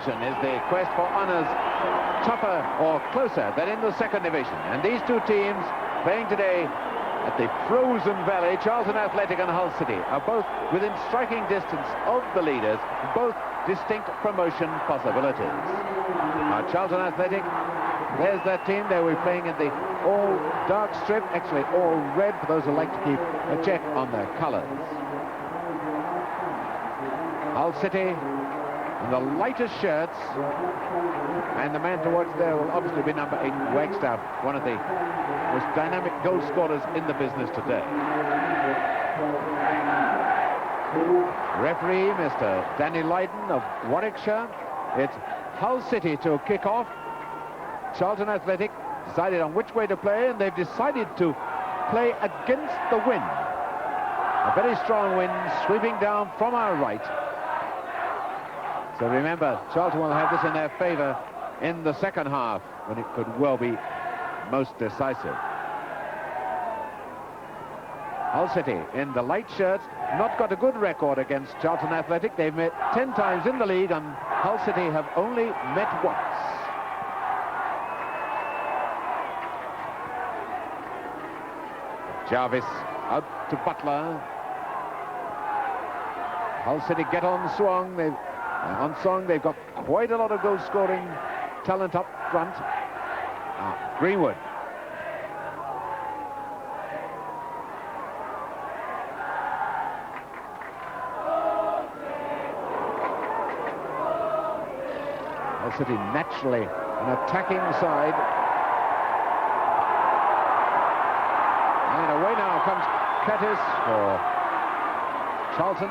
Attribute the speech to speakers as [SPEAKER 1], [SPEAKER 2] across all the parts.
[SPEAKER 1] division is the quest for honours tougher or closer than in the second division. And these two teams playing today at the frozen valley, Charlton Athletic and Hull City, are both within striking distance of the leaders, both distinct promotion possibilities. Now, Charlton Athletic, there's that team. They were playing in the all dark strip, actually all red, for those who like to keep a check on their colours. Hull City in the lightest shirts, and the man to watch there will obviously be number 8, Wagstaff, one of the most dynamic goal scorers in the business today. Referee, Mr. Danny Lydon of Warwickshire. It's Hull City to kick off. Charlton Athletic decided on which way to play, and they've decided to play against the wind. A very strong wind sweeping down from our right. So remember, Charlton will have this in their favour in the second half, when it could well be most decisive. Hull City in the light shirts, not got a good record against Charlton Athletic. They've met 10 times in the league, and Hull City have only met once. Jarvis out to Butler. Hull City get on Swong. On Song, they've got quite a lot of goal-scoring talent up front. Greenwood. Hull City naturally an attacking side. And away now comes Curtis for Charlton.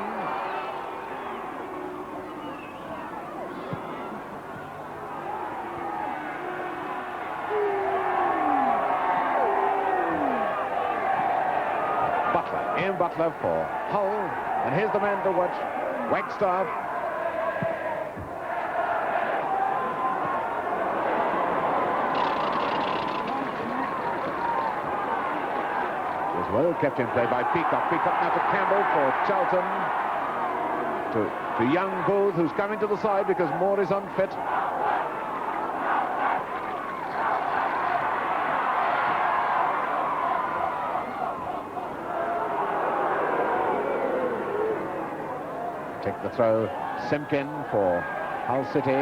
[SPEAKER 1] Butler for Hull, and here's the man to watch, Wagstaff. As well kept in play by Peacock. Peacock now to Campbell for Charlton. To young Booth, who's coming to the side because Moore is unfit. Take the throw, Simpkin for Hull City.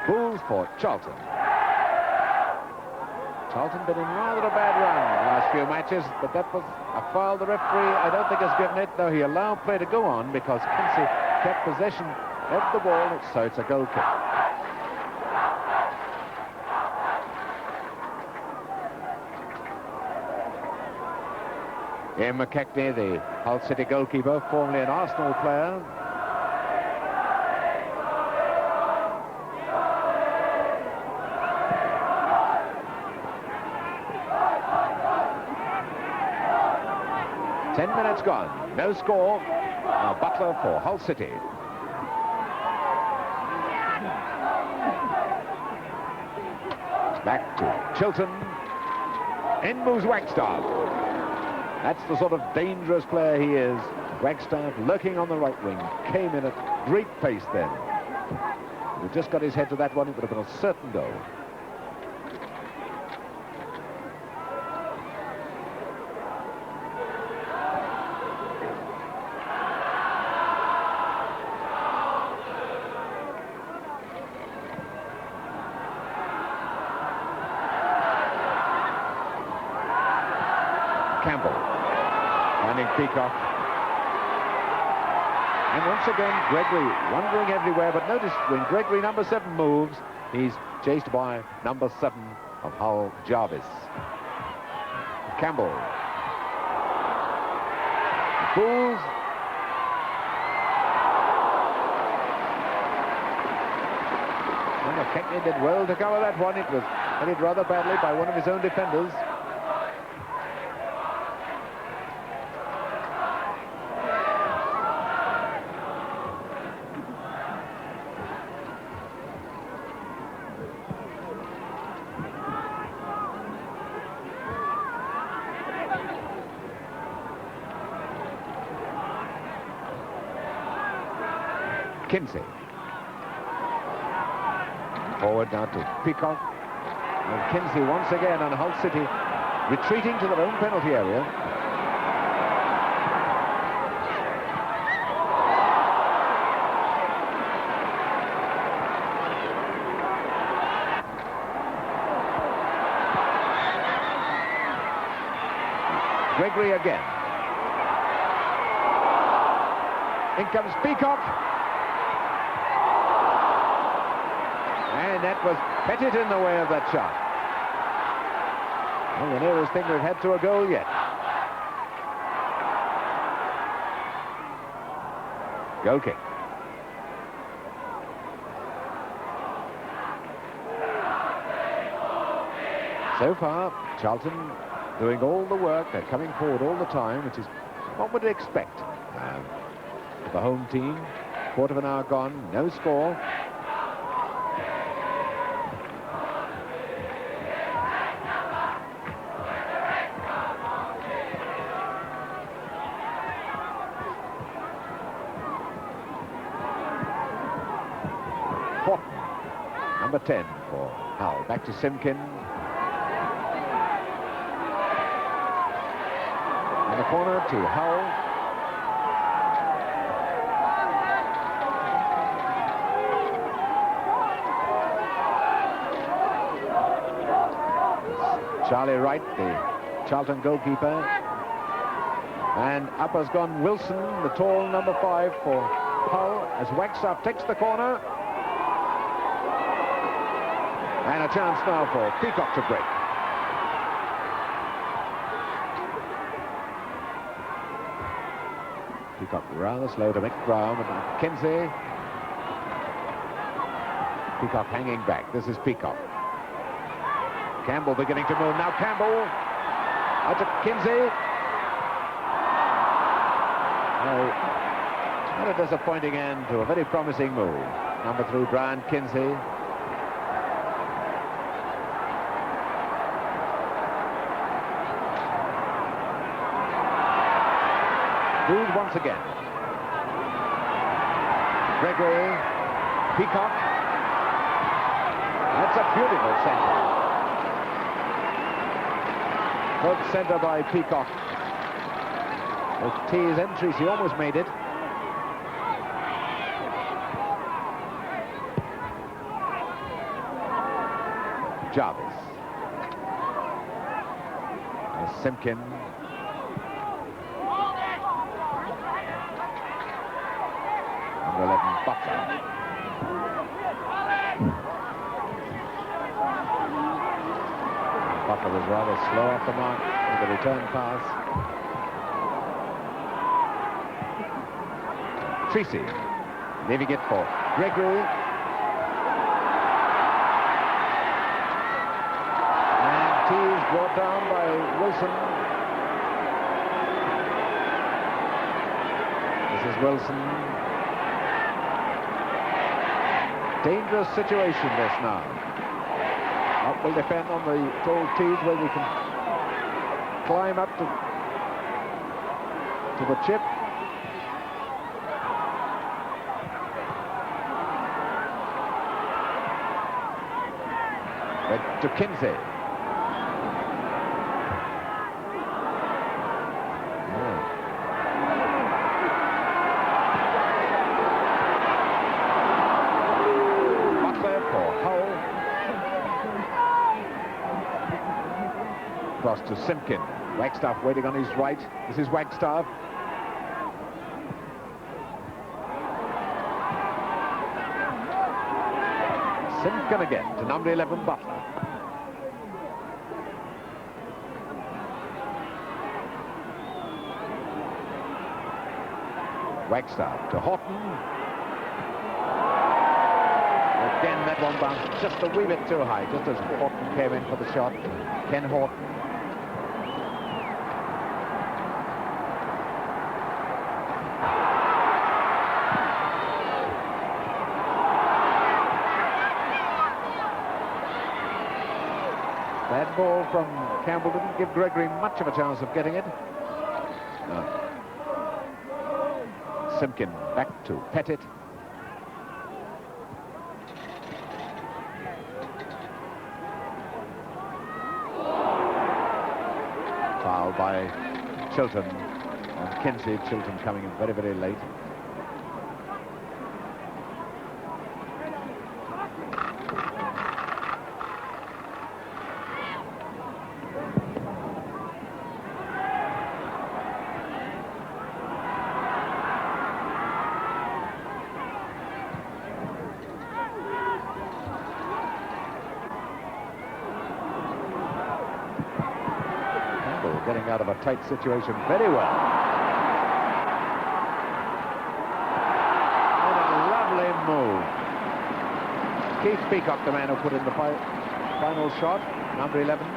[SPEAKER 1] Booth for Charlton. Charlton been in rather a bad run in the last few matches, but that was a foul. The referee, I don't think, has given it, though he allowed play to go on because Kinsey kept possession of the ball, so it's a goal kick. Ian McKechnie, the Hull City goalkeeper, formerly an Arsenal player. Ten minutes gone, no score. Now Butler for Hull City. Back to Chilton. In moves Wagstaff. That's the sort of dangerous player he is. Wagstaff lurking on the right wing. Came in at great pace then. If he just got his head to that one, it would have been a certain goal. Campbell. Finding Peacock. And once again, Gregory wandering everywhere, but notice when Gregory, number 7, moves, he's chased by number 7 of Hull, Jarvis. Campbell. Bulls. And McKechnie did well to cover that one. It was headed rather badly by one of his own defenders. Kinsey. Forward now to Peacock. And Kinsey once again on Hull City, retreating to their own penalty area. Gregory again. In comes Peacock. And that was Pettit in the way of that shot. Well, the nearest thing we've had to a goal yet. Goal kick. So far, Charlton doing all the work. They're coming forward all the time, which is what would expect. The home team, quarter of an hour gone, no score. Number 10 for Hull. Back to Simkin. In the corner to Hull. Charlie Wright, the Charlton goalkeeper. And up has gone Wilson, the tall number 5 for Hull, as Wagstaff takes the corner. And a chance now for Peacock to break. Peacock rather slow to make ground, and Kinsey. Peacock hanging back. This is Peacock. Campbell beginning to move. Now Campbell. Out to Kinsey. What a disappointing end to a very promising move. Number 3, Brian Kinsey. Gould once again. Gregory. Peacock. That's a beautiful centre. Good centre by Peacock. With T's entries, he almost made it. Jarvis. Simkin. Number 11, Butler. Butler was rather slow off the mark with the return pass. Treacy leaving it for Gregory. And T is brought down by Wilson. This is Wilson. Dangerous situation this now. Up will depend on the tall T's whether he can climb up to the chip. But to Kinsey. Cross to Simkin. Wagstaff waiting on his right. This is Wagstaff. Simkin again to number 11, Butler. Wagstaff to Horton. Again, that one bounced just a wee bit too high, just as Horton came in for the shot. Ken Horton. That ball from Campbell didn't give Gregory much of a chance of getting it. No. Simkin back to Pettit. foul by Charlton on Kinsey. Charlton coming in very, very late. Getting out of a tight situation very well. And a lovely move. Keith Peacock, the man who put in the final shot, number 11.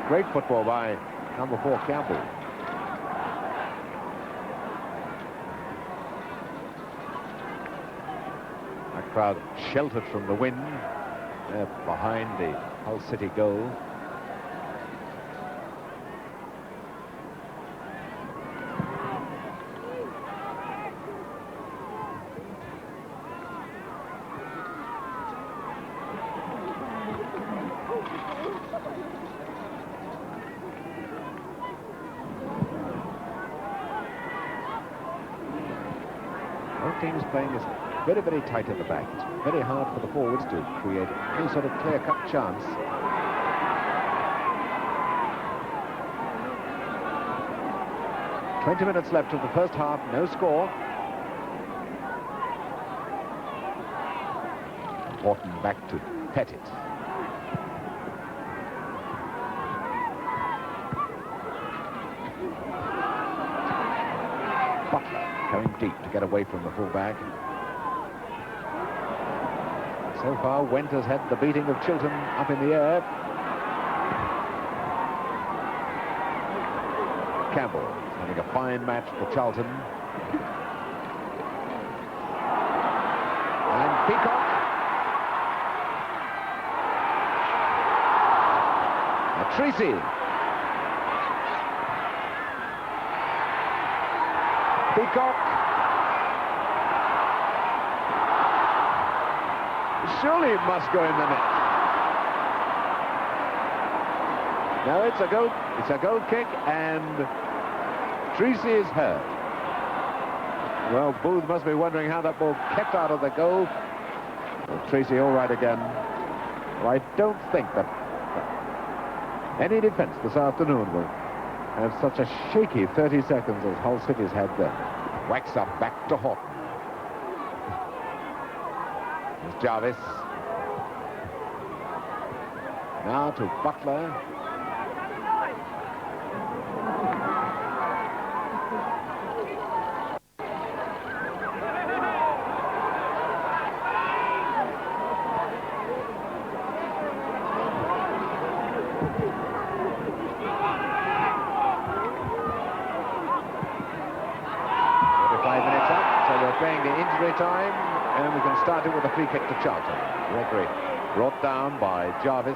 [SPEAKER 1] Great football by number 4, Campbell. That crowd sheltered from the wind. They're behind the Hull City goal. Both teams playing is very, very tight at the back. It's very hard for the forwards to create any sort of clear-cut chance. "20 minutes left of the first half, no score. Horton back to Pettit. Butler going deep to get away from the full-back. So far, Went has had the beating of Chilton up in the air. Campbell having a fine match for Charlton. And Peacock. Treacy. Peacock. Surely it must go in the net. No, it's a goal kick, and Treacy is hurt. Well, Booth must be wondering how that ball kept out of the goal. Well, Treacy all right again. Well, I don't think that any defence this afternoon will have such a shaky 30 seconds as Hull City's had then. Whacks up back to Horton. There's Jarvis. Now to Butler. Playing the injury time, and we can start it with a free kick to Charlton. Gregory brought down by Jarvis.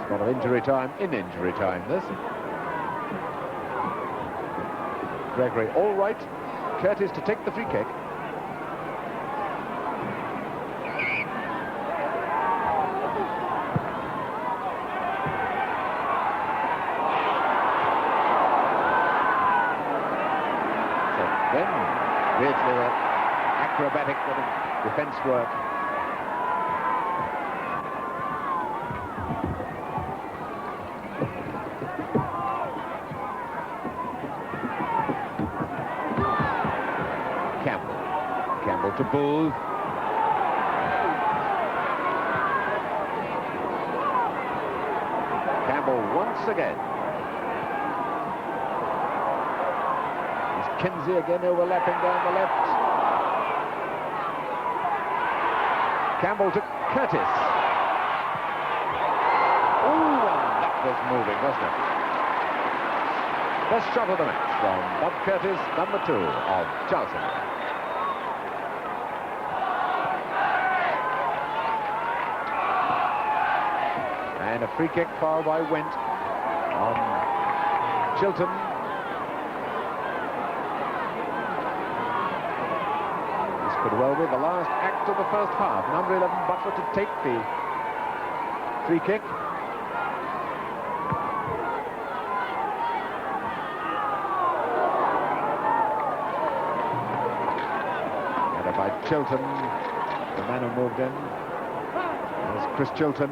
[SPEAKER 1] It's a lot of injury time in injury time, this. Gregory all right. Curtis to take the free kick. With acrobatic defence work. Campbell to Booth. Campbell once again. Kinsey again overlapping down the left. Campbell to Curtis. Ooh, and that was moving, wasn't it? Best shot of the match from Bob Curtis, number 2 of Charlton. And a free kick foul by Went on Chilton. Could well be the last act of the first half. Number 11, Butler, to take the free kick. Headed by Chilton, the man who moved in. There's Chris Chilton.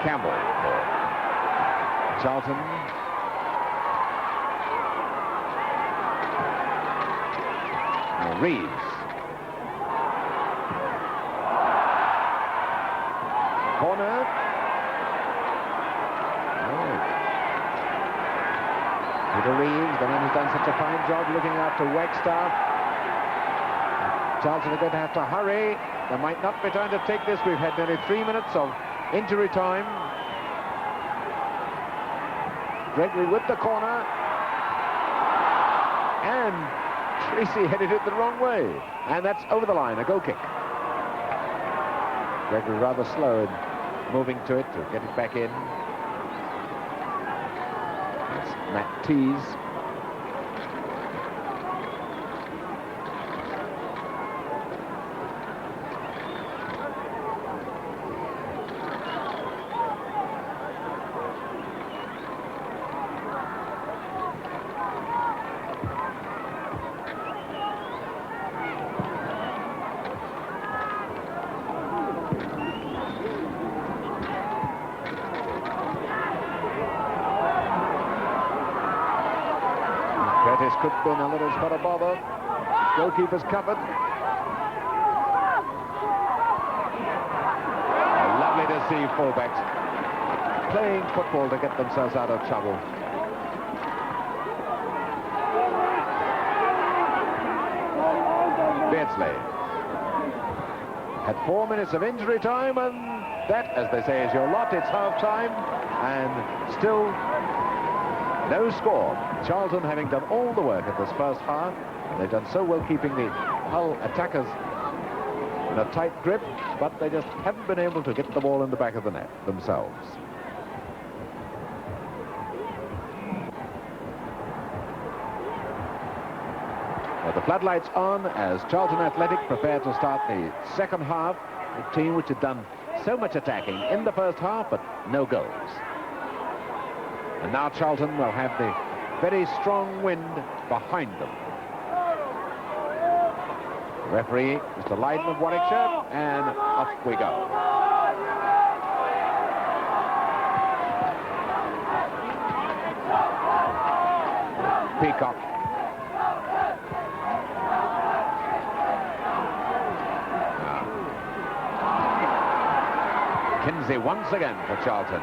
[SPEAKER 1] Campbell for Charlton. Reeves. Corner. Peter Reeves, the man who's done such a fine job looking after Wagstaff. Charlton are going to have to hurry. There might not be time to take this. We've had nearly 3 minutes of injury time. Gregory with the corner. And Tracy headed it the wrong way. And that's over the line, a goal kick. Gregory rather slow in moving to it to get it back in. That's Matt Tees. Curtis could have been a little spot of bother. Goalkeeper's covered. Lovely to see fullbacks playing football to get themselves out of trouble. Beardsley had 4 minutes of injury time, and that, as they say, is your lot. It's half-time, and still no score. Charlton having done all the work at this first half, and they've done so well keeping the Hull attackers in a tight grip, but they just haven't been able to get the ball in the back of the net themselves. Well, the floodlights on as Charlton Athletic prepare to start the second half. A team which had done so much attacking in the first half, but no goals. And now Charlton will have the very strong wind behind them. The referee, Mr. Lydon of Warwickshire, and off we go. Peacock. Kinsey once again for Charlton.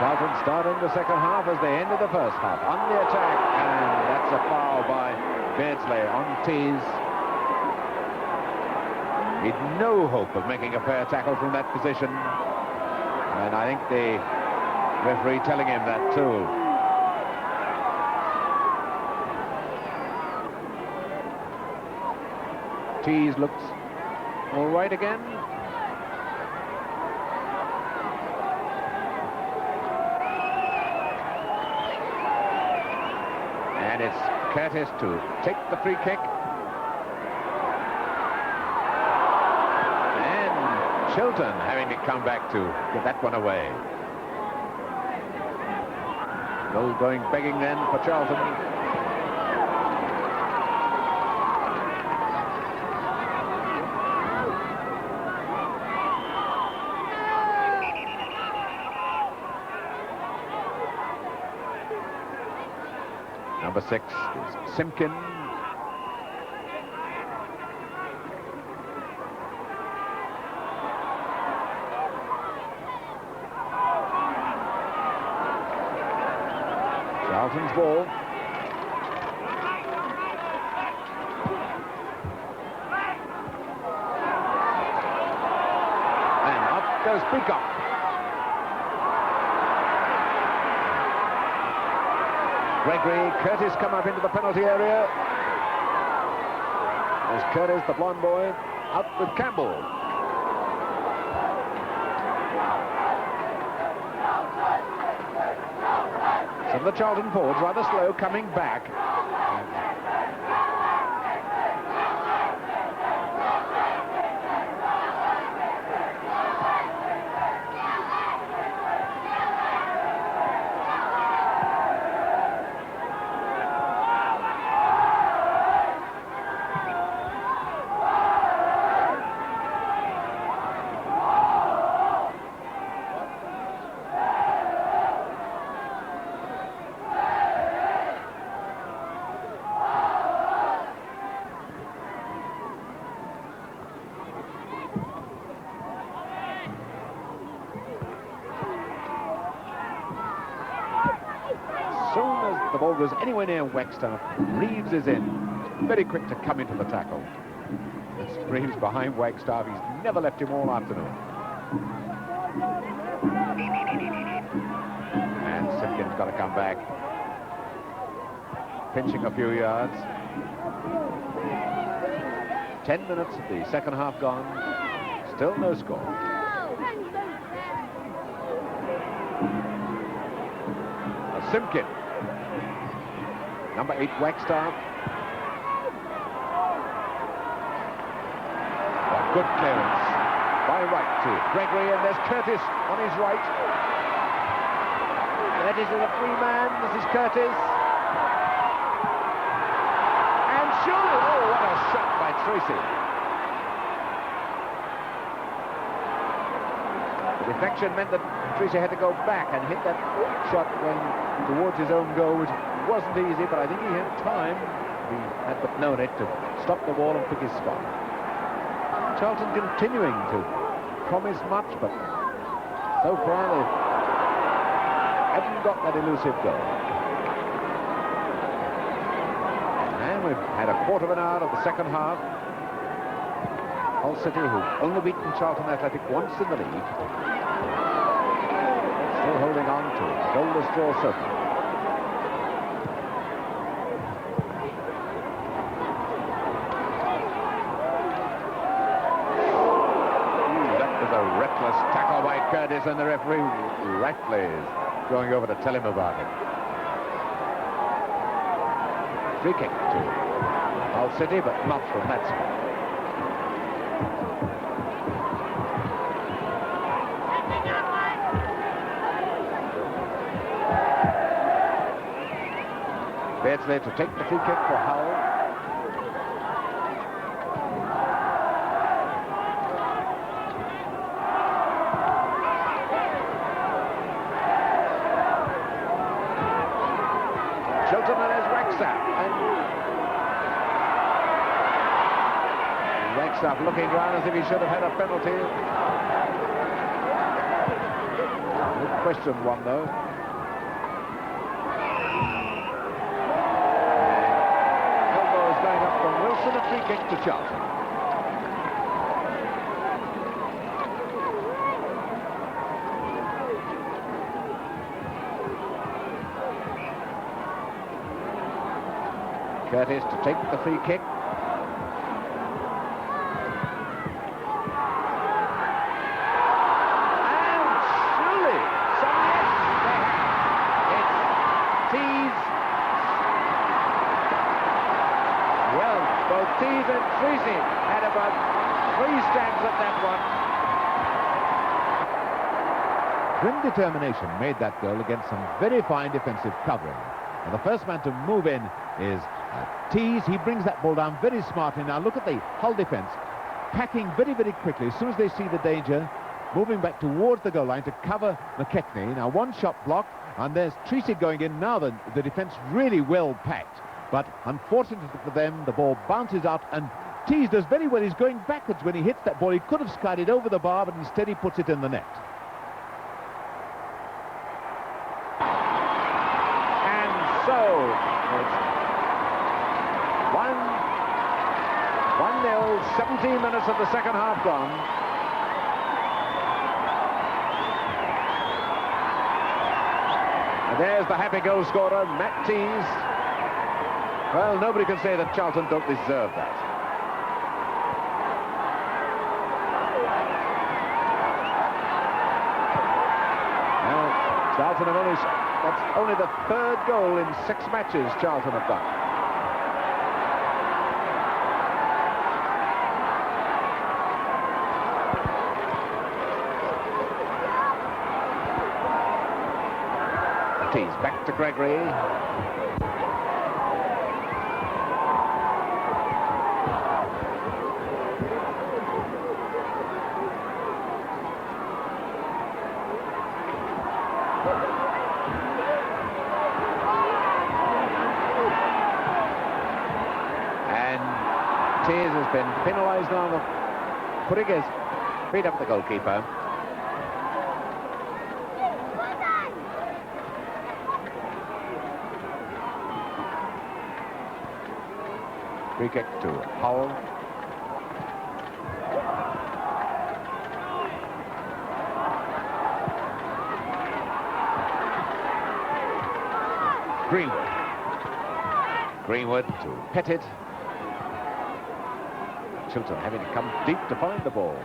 [SPEAKER 1] Charlton starting the second half as they ended the first half. On the attack, and that's a foul by Beardsley on Tees. He'd no hope of making a fair tackle from that position. And I think the referee telling him that too. Tees looks all right again. And it's Curtis to take the free kick. And Chilton having to come back to get that one away. Goal going begging then for Charlton. Number 6 is Simpkin. Charlton's ball. Gregory, Curtis come up into the penalty area. There's Curtis, the blonde boy, out with Campbell. Some of the Charlton forwards rather slow coming back. The ball goes anywhere near Wagstaff. Reeves is in. Very quick to come into the tackle. It's Reeves behind Wagstaff. He's never left him all afternoon. And Simpkin's got to come back. Pinching a few yards. 10 minutes of the second half gone. Still no score. Simpkin. Number 8, Wagstaff. A good clearance by right to Gregory, and there's Curtis on his right. Curtis is a free man. This is Curtis. And surely, oh, what a shot by Tracy. The deflection meant that Tracy had to go back and hit that shot when towards his own goal, which wasn't easy, but I think he had time, he had but known it, to stop the ball and pick his spot. Charlton continuing to promise much, but so far they haven't got that elusive goal. And we've had a quarter of an hour of the second half. Hull City, who've only beaten Charlton Athletic once in the league, still holding on to the goalless draw so far. Tackle by Curtis, and the referee rightly is going over to tell him about it. Free kick to Hull City, but not from that spot. Beardsley to take the free kick for Hull. Charlton, and there's Wagstaff. And Wagstaff looking round as if he should have had a penalty. Good question one, though. Elbow is going up from Wilson, a free kick to Charlton. Curtis to take the free kick. And surely, some yes, they have. It's Tees. Well, both Tees and Treacy had about 3 stabs at that one. Grim determination made that goal against some very fine defensive covering. And the first man to move in is Tees. He brings that ball down very smartly. Now look at the Hull defence, packing very, very quickly as soon as they see the danger, moving back towards the goal line to cover McKechnie. Now one shot block, and there's Treacy going in. Now the defence really well packed, but unfortunately for them, the ball bounces out, and Tees does very well. He's going backwards when he hits that ball. He could have skied it over the bar, but instead he puts it in the net. So it's 1-0, 17 minutes of the second half gone. There's the happy goal scorer, Matt Tees. Well, nobody can say that Charlton don't deserve that. Well, Charlton have that's only the third goal in 6 matches Charlton have done. Tees back to Gregory. And Tees has been penalised now for putting his feet up the goalkeeper. Free kick to Hull. Greenwood to Pettit. Chilton having to come deep to find the ball.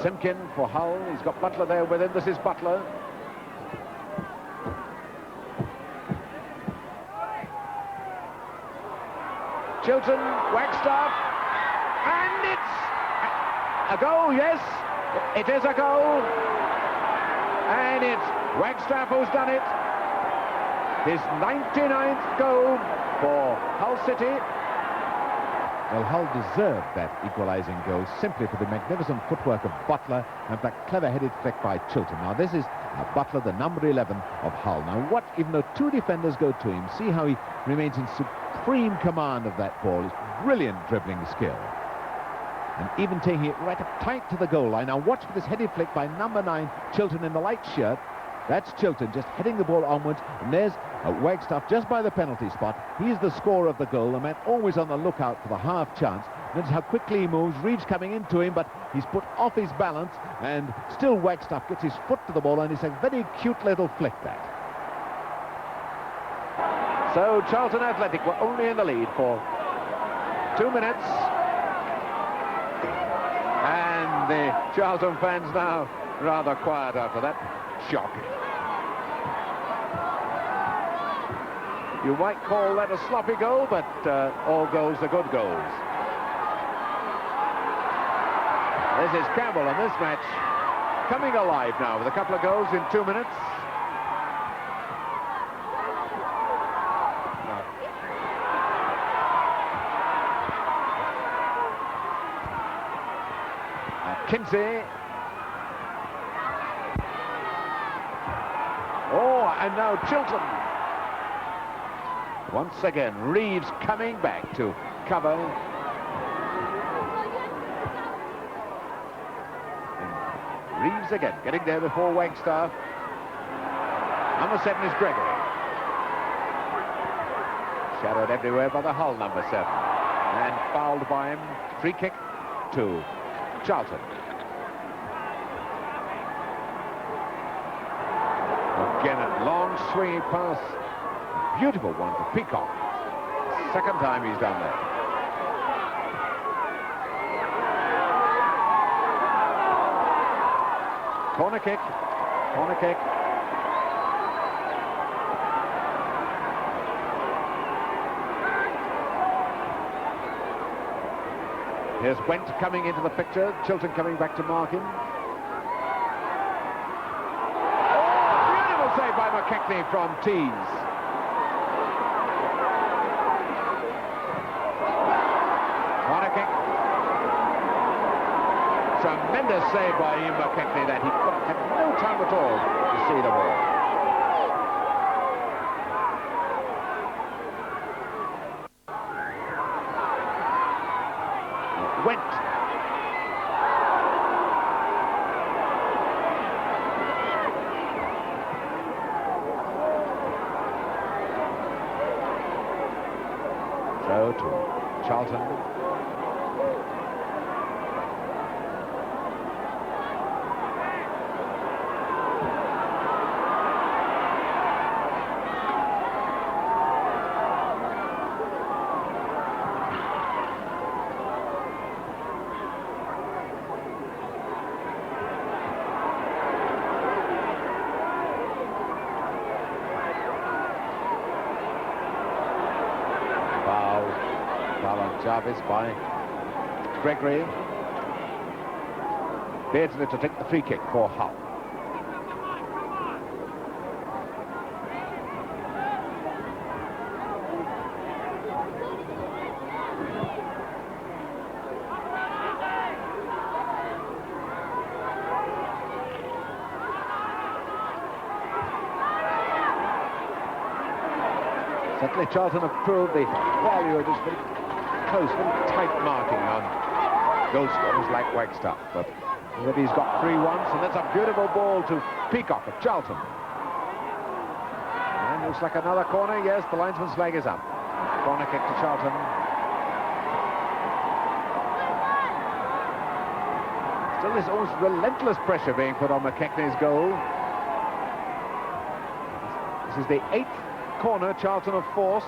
[SPEAKER 1] Simpkin for Hull. He's got Butler there with him. This is Butler. Chilton, Wagstaff, and it's a goal, yes, it is a goal, and it's Wagstaff who's done it. His 99th goal for Hull City.
[SPEAKER 2] Well, Hull deserved that equalising goal simply for the magnificent footwork of Butler and that clever-headed flick by Chilton. Now, this is Butler, the number 11 of Hull. Now, what, even though 2 defenders go to him, see how he remains in supreme command of that ball. It's brilliant dribbling skill. And even taking it right up tight to the goal line. Now, watch for this headed flick by number 9, Chilton, in the light shirt. That's Chilton just heading the ball onwards, and there's Wagstaff just by the penalty spot. He's the scorer of the goal, the man always on the lookout for the half chance. Notice how quickly he moves. Reeves coming into him, but he's put off his balance, and still Wagstaff gets his foot to the ball, and it's a very cute little flick that.
[SPEAKER 1] So Charlton Athletic were only in the lead for 2 minutes, and the Charlton fans now rather quiet after that shock. You might call that a sloppy goal, but all goals are good goals. This is Campbell, and this match coming alive now with a couple of goals in 2 minutes. Kinsey. Oh, and now Chilton. Once again, Reeves coming back to cover. And Reeves again, getting there before Wagstaff. Number 7 is Gregory. Shadowed everywhere by the Hull number 7. And fouled by him. Free kick to Charlton. Again, a long swinging pass. Beautiful one for Peacock. Second time he's done that. Corner kick. Corner kick. Here's Went coming into the picture. Chilton coming back to mark him. Oh, beautiful save by McKechnie from Tees. Corner kick. Tremendous save by Ian McKechnie that he had no time at all to see the ball. Went. Throw to Charlton. Foul on Jarvis by Gregory. Beardsley to take the free kick for Hull. Certainly Charlton have proved the value of this very close, very tight marking on goal scorers like Wagstaff. But already he's got 3 once, and that's a beautiful ball to Peacock of Charlton. And looks like another corner. Yes, the linesman's flag is up. Corner kick to Charlton. Still this almost relentless pressure being put on McKechnie's goal. This is the 8th corner Charlton have forced.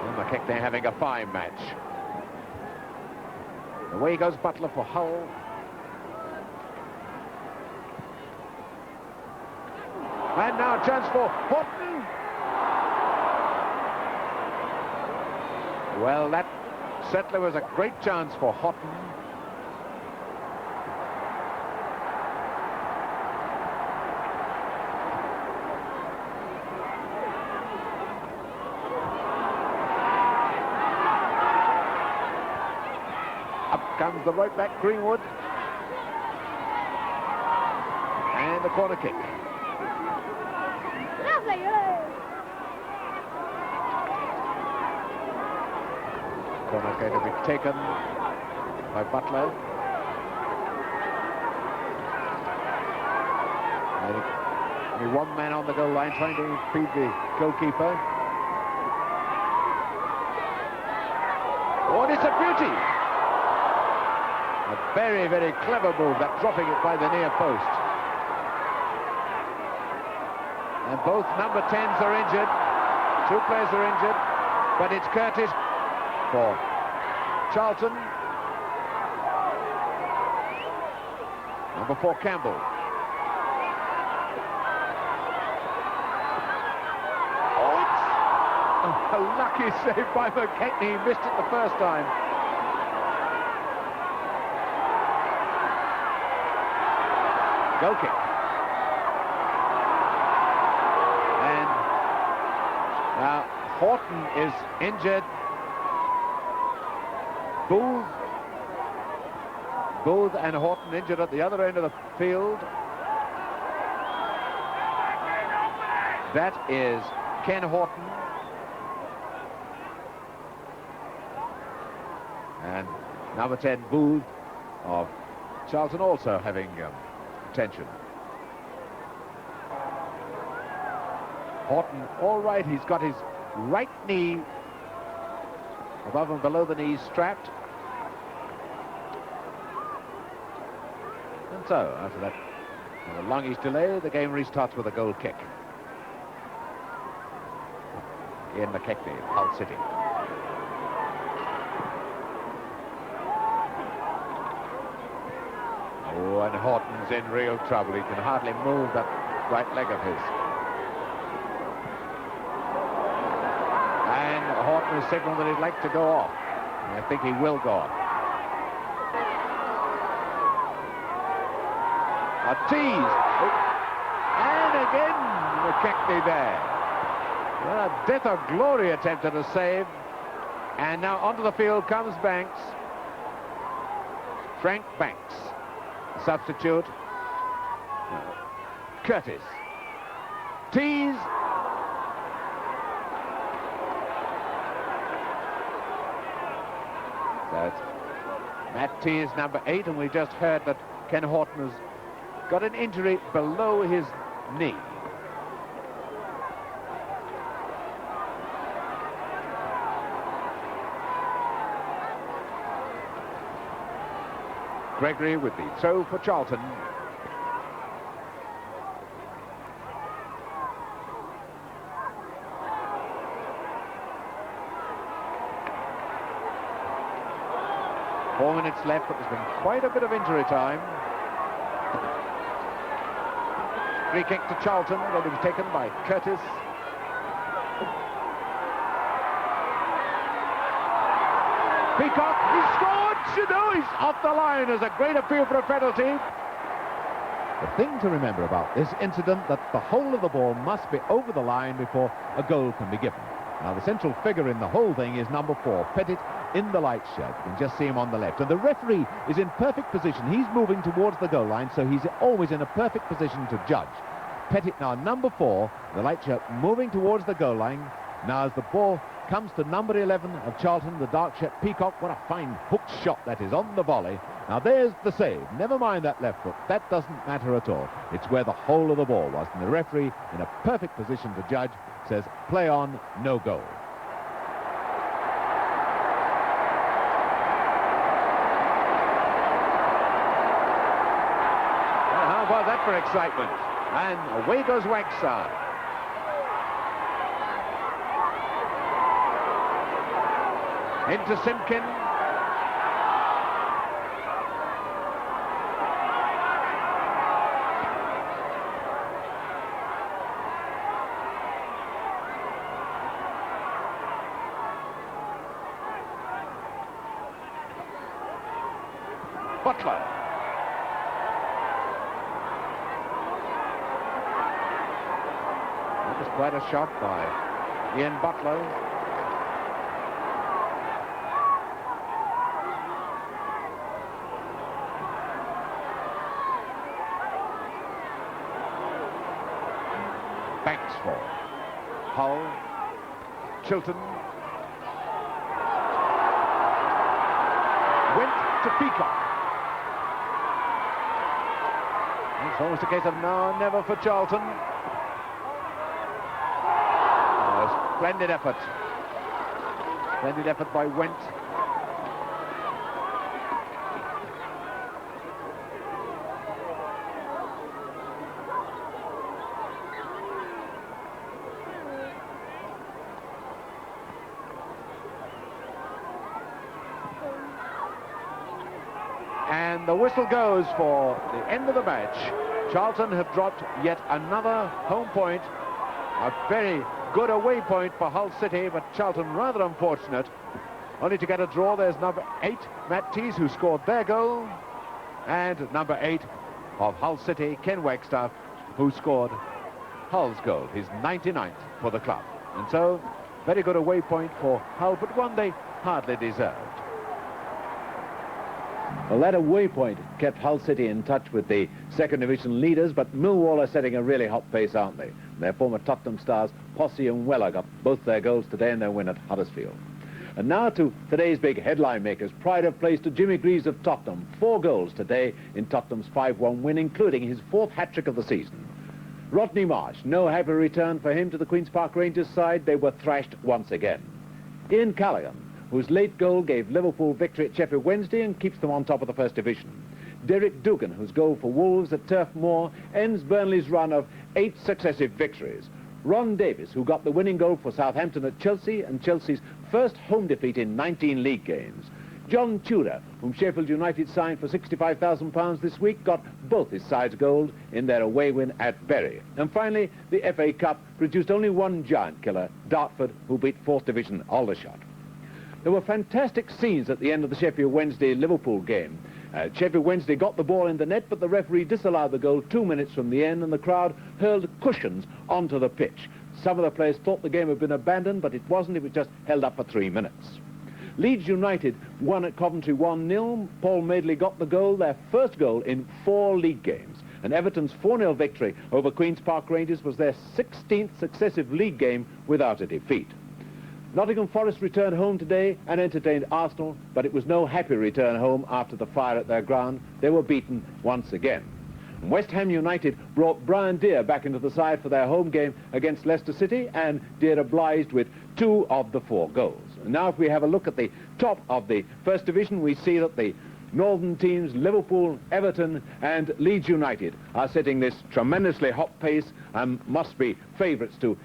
[SPEAKER 1] And McKechnie having a fine match. Away goes Butler for Hull. And now a chance for Horton. Well, that certainly was a great chance for Horton. Comes the right back, Greenwood. And the corner kick. Corner going to be taken by Butler. Only one man on the goal line trying to feed the goalkeeper. Oh, it's a beauty! A very, very clever move, that dropping it by the near post. And both number 10s are injured. 2 players are injured. But it's Curtis for Charlton. Number 4, Campbell. Oh, it's a lucky save by McKechnie. He missed it the first time. Goal kick. And now Horton is injured. Booth and Horton injured at the other end of the field. That is Ken Horton. And number 10, Booth of Charlton, also having tension. Horton, all right, he's got his right knee above and below the knees strapped. And so, after that longish delay, the game restarts with a goal kick. Ian McKechnie, Hull City. Oh, and Horton's in real trouble. He can hardly move that right leg of his. And Horton has signalled that he'd like to go off. And I think he will go off. A tease. And again, McKechnie there. Well, a death of glory attempt at a save. And now onto the field comes Banks. Frank Banks. Substitute. Curtis. Tease. That's Matt Tease, number 8, and we just heard that Ken Horton has got an injury below his knee. Gregory with the throw for Charlton. Four minutes left, but there's been quite a bit of injury time. Free kick to Charlton, going to be taken by Curtis. Peacock, he scored! He's off the line as a great appeal for a penalty.
[SPEAKER 2] The thing to remember about this incident, that the whole of the ball must be over the line before a goal can be given. Now, the central figure in the whole thing is number 4, Pettit, in the light shirt. You can just see him on the left. And the referee is in perfect position. He's moving towards the goal line, so he's always in a perfect position to judge. Pettit now, number 4, the light shirt, moving towards the goal line. Now, as the ball comes to number 11 of Charlton, the dark shirt Peacock, what a fine hooked shot that is on the volley. Now, there's the save. Never mind that left foot. That doesn't matter at all. It's where the whole of the ball was. And the referee, in a perfect position to judge, says, play on, no goal.
[SPEAKER 1] How about that for excitement? And away goes Wagstaff. Into Simpkin. Butler. That was quite a shot by Ian Butler. Banks for Hull. Chilton. Went to Peacock. It's almost a case of now or never for Charlton. Oh, splendid effort. Splendid effort by Went. And the whistle goes for the end of the match. Charlton have dropped yet another home point. A very good away point for Hull City, but Charlton rather unfortunate. Only to get a draw. There's number 8, Matt Tees, who scored their goal. And number 8 of Hull City, Ken Wagstaff, who scored Hull's goal, his 99th for the club. And so, very good away point for Hull, but one they hardly deserved. Well, that away point kept Hull City in touch with the second division leaders, but Millwall are setting a really hot pace, aren't they? Their former Tottenham stars, Posse and Weller, got both their goals today in their win at Huddersfield. And now to today's big headline makers. Pride of place to Jimmy Greaves of Tottenham. 4 goals today in Tottenham's 5-1 win, including his 4th hat-trick of the season. Rodney Marsh, no happy return for him to the Queen's Park Rangers side. They were thrashed once again. Ian Callaghan, whose late goal gave Liverpool victory at Sheffield Wednesday and keeps them on top of the First Division. Derek Dugan, whose goal for Wolves at Turf Moor ends Burnley's run of 8 successive victories. Ron Davis, who got the winning goal for Southampton at Chelsea and Chelsea's first home defeat in 19 league games. John Tudor, whom Sheffield United signed for £65,000 this week, got both his sides gold in their away win at Bury. And finally, the FA Cup produced only one giant killer, Dartford, who beat 4th Division Aldershot. There were fantastic scenes at the end of the Sheffield Wednesday-Liverpool game. Sheffield Wednesday got the ball in the net, but the referee disallowed the goal 2 minutes from the end, and the crowd hurled cushions onto the pitch. Some of the players thought the game had been abandoned, but it wasn't. It was just held up for 3 minutes. Leeds United won at Coventry 1-0. Paul Madeley got the goal, their first goal in 4 league games. And Everton's 4-0 victory over Queen's Park Rangers was their 16th successive league game without a defeat. Nottingham Forest returned home today and entertained Arsenal, but it was no happy return home after the fire at their ground. They were beaten once again. West Ham United brought Brian Deere back into the side for their home game against Leicester City, and Deere obliged with 2 of the 4 goals. And now if we have a look at the top of the First Division, we see that the northern teams, Liverpool, Everton and Leeds United, are setting this tremendously hot pace and must be favourites to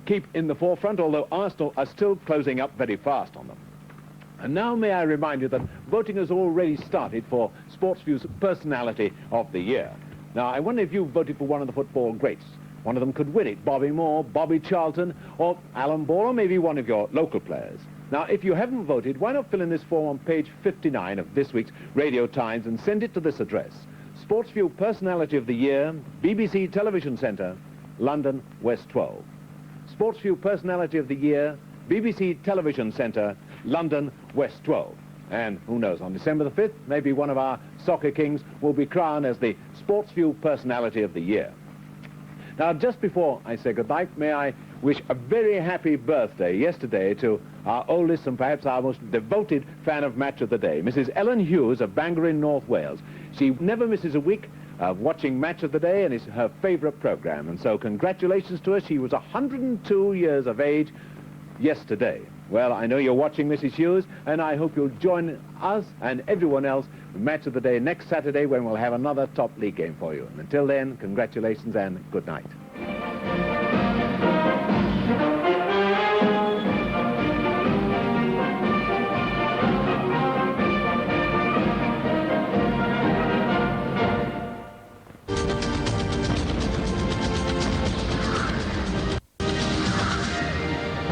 [SPEAKER 1] keep in the forefront, although Arsenal are still closing up very fast on them. And now may I remind you that voting has already started for SportsView's Personality of the Year. Now, I wonder if you voted for one of the football greats. One of them could win it, Bobby Moore, Bobby Charlton, or Alan Ball, or maybe one of your local players. Now, if you haven't voted, why not fill in this form on page 59 of this week's Radio Times and send it to this address: SportsView Personality of the Year, BBC Television Centre, London, West 12. SportsView Personality of the Year, BBC Television Centre, London, West 12. And who knows, on December the 5th, maybe one of our soccer kings will be crowned as the SportsView Personality of the Year. Now, just before I say goodbye, may I wish a very happy birthday yesterday to our oldest and perhaps our most devoted fan of Match of the Day, Mrs. Ellen Hughes of Bangor in North Wales. She never misses a week of watching Match of the Day, and it's her favourite programme. And so congratulations to her. She was 102 years of age yesterday. Well, I know you're watching, Mrs. Hughes, and I hope you'll join us and everyone else in Match of the Day next Saturday, when we'll have another top league game for you. And until then, congratulations and good night.